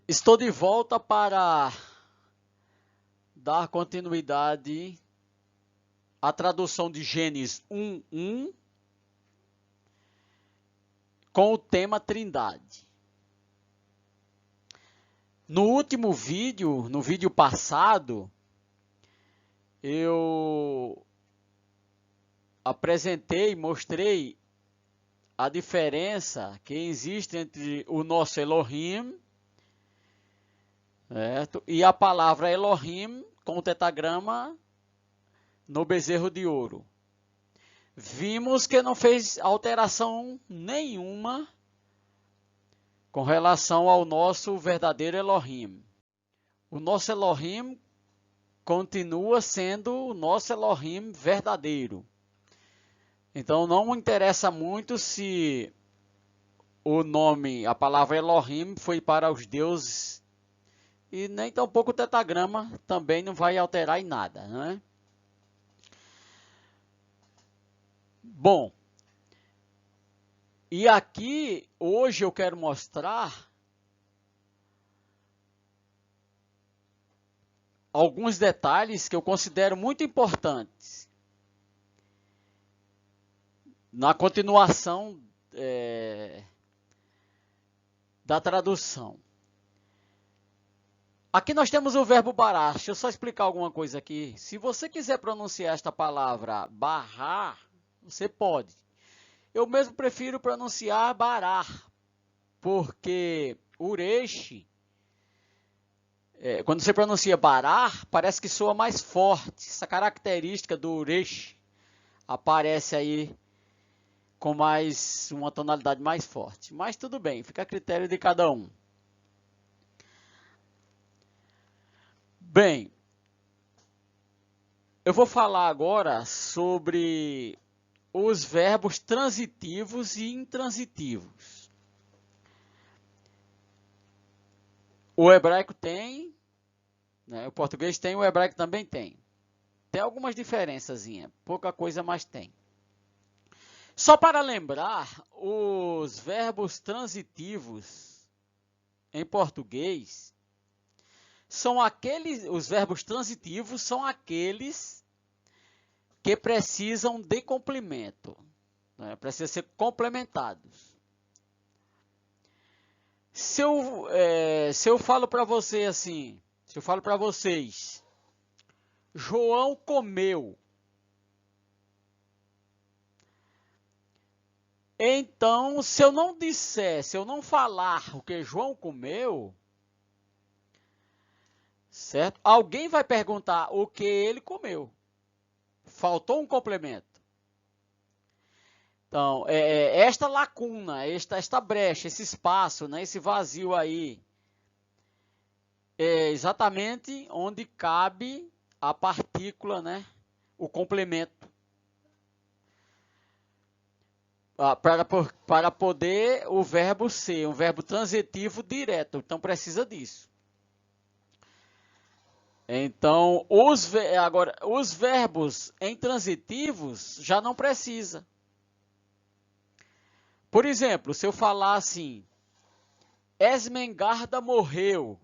Estou de volta para dar continuidade à tradução de Gênesis 1:1 com o tema Trindade. No último vídeo, no vídeo passado, eu mostrei a diferença que existe entre o nosso Elohim, certo? E a palavra Elohim com o tetagrama no bezerro de ouro. Vimos que não fez alteração nenhuma com relação ao nosso verdadeiro Elohim. O nosso Elohim continua sendo o nosso Elohim verdadeiro. Então não interessa muito se o nome, a palavra Elohim foi para os deuses, e nem tampouco o tetagrama também não vai alterar em nada, né? Bom, e aqui hoje eu quero mostrar alguns detalhes que eu considero muito importantes na continuação da tradução. Aqui nós temos o verbo barar. Deixa eu só explicar alguma coisa aqui. Se você quiser pronunciar esta palavra barrar, você pode. Eu mesmo prefiro pronunciar barar, porque uresh, quando você pronuncia barar, parece que soa mais forte. Essa característica do uresh aparece aí com uma tonalidade mais forte. Mas tudo bem, fica a critério de cada um. Bem, eu vou falar agora sobre os verbos transitivos e intransitivos. O hebraico tem, né? O português tem, o hebraico também tem. Tem algumas diferençazinhas, pouca coisa, mas tem. Só para lembrar, os verbos transitivos em português são os verbos transitivos são aqueles que precisam de complemento, né? Precisam ser complementados. Se eu falo para você assim, se eu falo para vocês, João comeu. Então, se eu não falar o que João comeu, certo? Alguém vai perguntar o que ele comeu. Faltou um complemento. Então, esta lacuna, esta brecha, esse espaço, né, esse vazio aí, é exatamente onde cabe a partícula, né, o complemento. Para poder o verbo ser um verbo transitivo direto. Então, precisa disso. Então, os verbos intransitivos já não precisa. Por exemplo, se eu falar assim, Esmengarda morreu.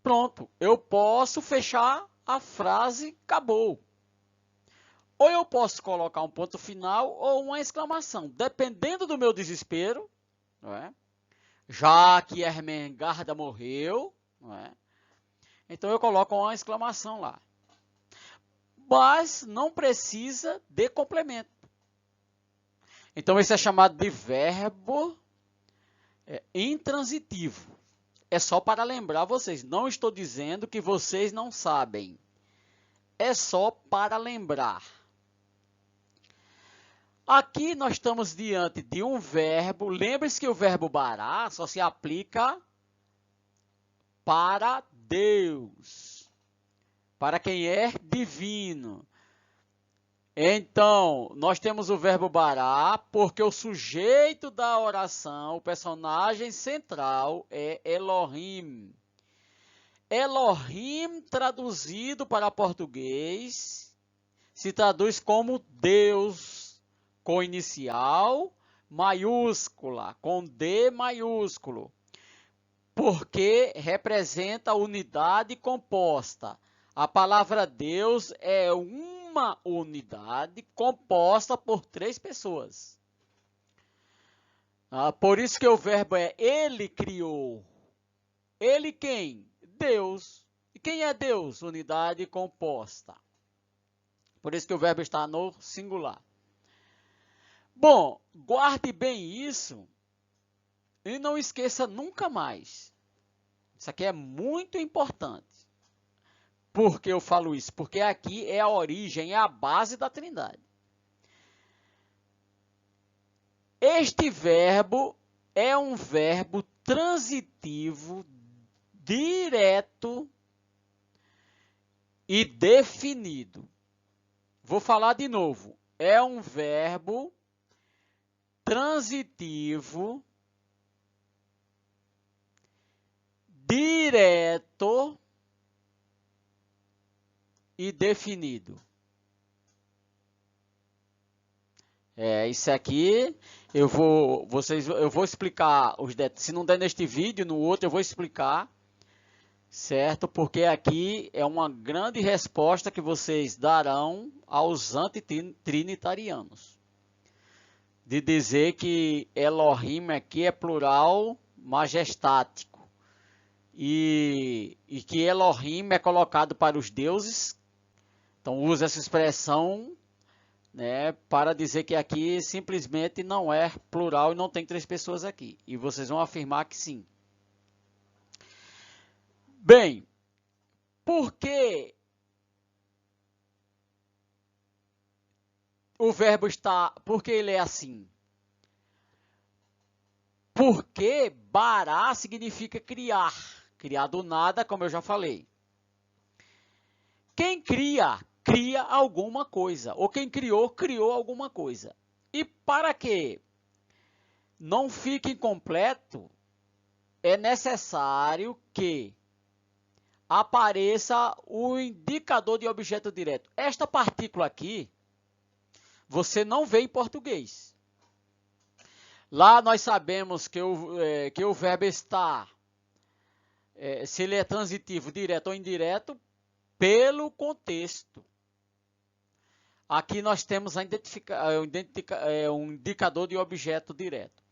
Pronto, eu posso fechar a frase, acabou. Ou eu posso colocar um ponto final ou uma exclamação, dependendo do meu desespero, não é? Já que Ermengarda morreu, não é? Então eu coloco uma exclamação lá. Mas não precisa de complemento. Então esse é chamado de verbo intransitivo. É só para lembrar vocês. Não estou dizendo que vocês não sabem. É só para lembrar. Aqui nós estamos diante de um verbo. Lembre-se que o verbo bará só se aplica para Deus, para quem é divino. Então, nós temos o verbo bará, porque o sujeito da oração, o personagem central, é Elohim. Elohim, traduzido para português, se traduz como Deus, com inicial, maiúscula, com D maiúsculo, porque representa unidade composta. A palavra Deus é uma unidade composta por 3 pessoas. Por isso que o verbo é Ele criou. Ele quem? Deus. E quem é Deus? Unidade composta. Por isso que o verbo está no singular. Bom, guarde bem isso e não esqueça nunca mais. Isso aqui é muito importante. Por que eu falo isso? Porque aqui é a origem, é a base da Trindade. Este verbo é um verbo transitivo, direto e definido. Vou falar de novo. É um verbo transitivo, direto e definido. Isso aqui eu vou explicar os detalhes. Se não der neste vídeo, no outro eu vou explicar, certo? Porque aqui é uma grande resposta que vocês darão aos antitrinitarianos. De dizer que Elohim aqui é plural majestático. E que Elohim é colocado para os deuses. Então usa essa expressão, né, para dizer que aqui simplesmente não é plural e não tem 3 pessoas aqui. E vocês vão afirmar que sim. Bem, por que o verbo está... Por que ele é assim? Porque bará significa criar. Criar do nada, como eu já falei. Quem cria, cria alguma coisa. Ou quem criou, criou alguma coisa. E para que não fique incompleto, é necessário que apareça o indicador de objeto direto. Esta partícula aqui, você não vê em português. Lá nós sabemos que o verbo estar, se ele é transitivo, direto ou indireto, pelo contexto. Aqui nós temos um indicador de objeto direto.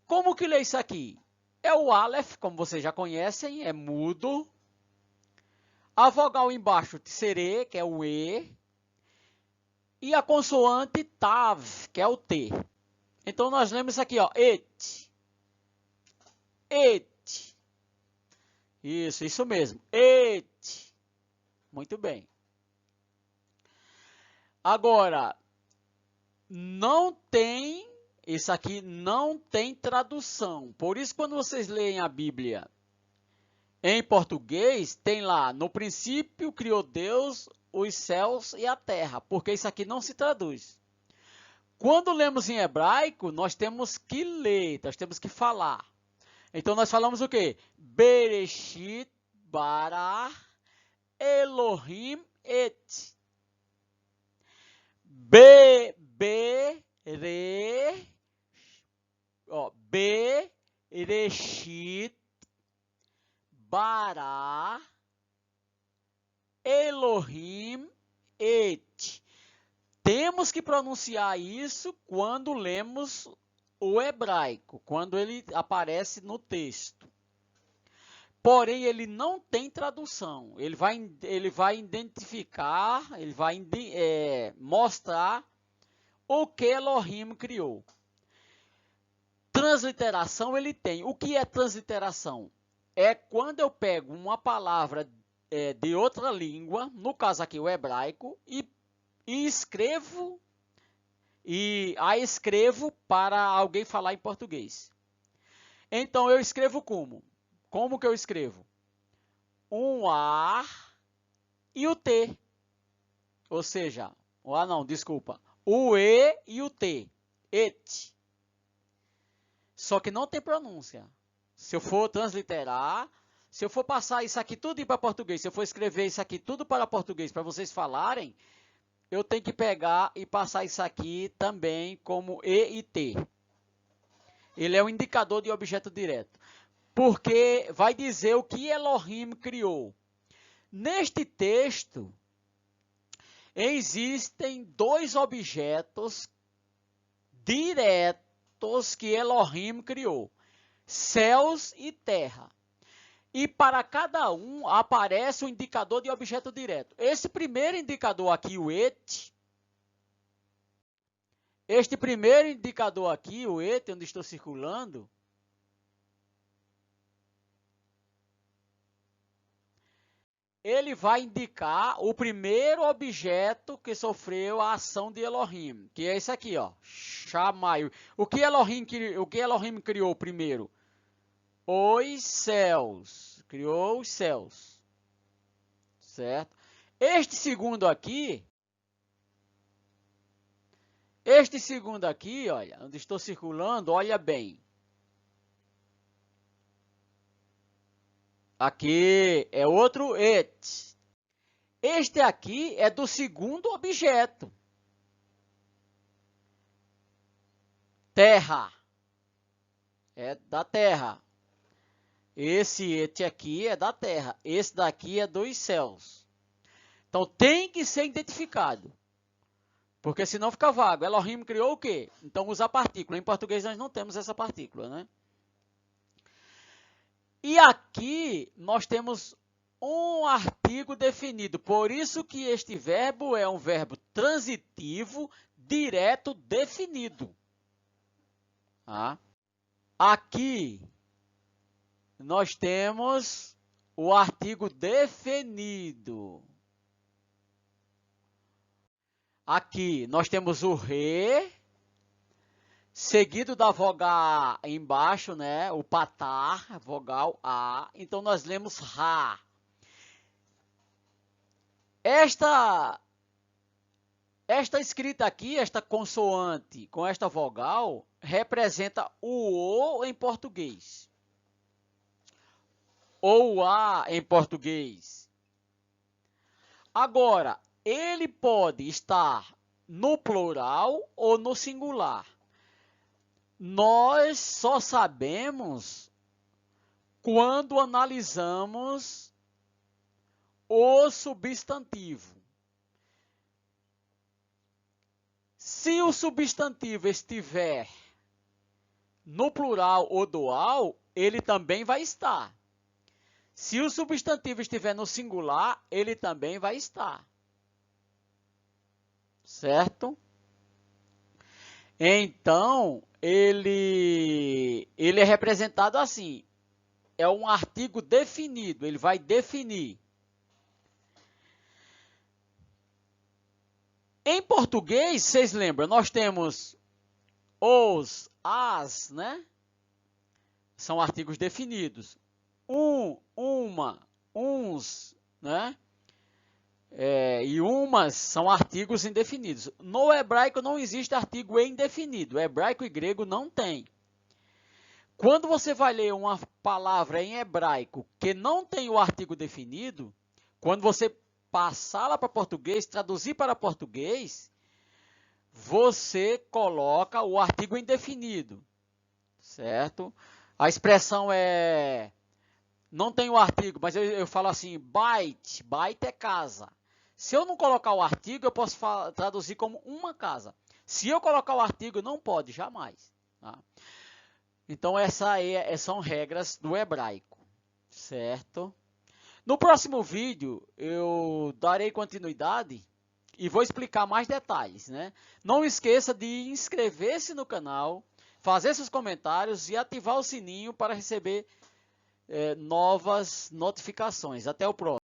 Como que lê isso aqui? É o Aleph, como vocês já conhecem, é mudo. A vogal embaixo, tsere, que é o E. E a consoante tav, que é o T. Então nós lemos isso aqui, ó, et. Et. Isso mesmo. Et. Muito bem. Agora, isso aqui não tem tradução. Por isso, quando vocês leem a Bíblia em português, tem lá, no princípio criou Deus os céus e a terra, porque isso aqui não se traduz. Quando lemos em hebraico, nós temos que ler, nós temos que falar. Então, nós falamos o quê? Bereshit bara Elohim et. Bereshit bara Elohim et. Temos que pronunciar isso quando lemos o hebraico, quando ele aparece no texto. Porém, ele não tem tradução. Ele vai identificar, ele vai mostrar o que Elohim criou. Transliteração ele tem. O que é transliteração? É quando eu pego uma palavra de outra língua, no caso aqui o hebraico, e escrevo, a escrevo para alguém falar em português. Então, eu escrevo como? Como que eu escrevo? Um A e o T. Ou seja, o A não, desculpa. O E e o T. Et. Só que não tem pronúncia. Se eu for transliterar, se eu for passar isso aqui tudo para português, se eu for escrever isso aqui tudo para português para vocês falarem, eu tenho que pegar e passar isso aqui também como E e T. Ele é um indicador de objeto direto. Porque vai dizer o que Elohim criou. Neste texto, existem dois objetos diretos que Elohim criou. Céus e terra. E para cada um aparece um indicador de objeto direto. Esse primeiro indicador aqui, o et, este primeiro indicador aqui, o et, onde estou circulando, ele vai indicar o primeiro objeto que sofreu a ação de Elohim, que é esse aqui, ó, Shammai. O que Elohim criou primeiro? Os céus. Criou os céus. Certo? Este segundo aqui, olha, onde estou circulando, olha bem. Aqui é outro et. Este aqui é do segundo objeto. Terra. É da terra. Esse et aqui é da terra. Esse daqui é dos céus. Então tem que ser identificado. Porque senão fica vago. Elohim criou o quê? Então usa a partícula. Em português nós não temos essa partícula, né? E aqui nós temos um artigo definido. Por isso que este verbo é um verbo transitivo, direto, definido. Tá? Aqui nós temos o artigo definido. Aqui nós temos o re, seguido da vogal A embaixo, né? O patar, vogal A. Então nós lemos ra. Esta escrita aqui, esta consoante com esta vogal, representa o em português. Ou a em português. Agora, ele pode estar no plural ou no singular. Nós só sabemos quando analisamos o substantivo. Se o substantivo estiver no plural ou dual, ele também vai estar. Se o substantivo estiver no singular, ele também vai estar. Certo? Então, ele é representado assim. É um artigo definido, ele vai definir. Em português, vocês lembram, nós temos os, as, né? São artigos definidos. Uma, uns, né? E umas são artigos indefinidos. No hebraico não existe artigo indefinido. Hebraico e grego não tem. Quando você vai ler uma palavra em hebraico que não tem o artigo definido, quando você passá-la para português, traduzir para português, você coloca o artigo indefinido, certo? A expressão é... Não tem o artigo, mas eu falo assim, bait, bait é casa. Se eu não colocar o artigo, eu posso traduzir como uma casa. Se eu colocar o artigo, não pode, jamais. Tá? Então, essas são regras do hebraico, certo? No próximo vídeo, eu darei continuidade e vou explicar mais detalhes, né? Não esqueça de inscrever-se no canal, fazer seus comentários e ativar o sininho para receber novas notificações. Até o próximo.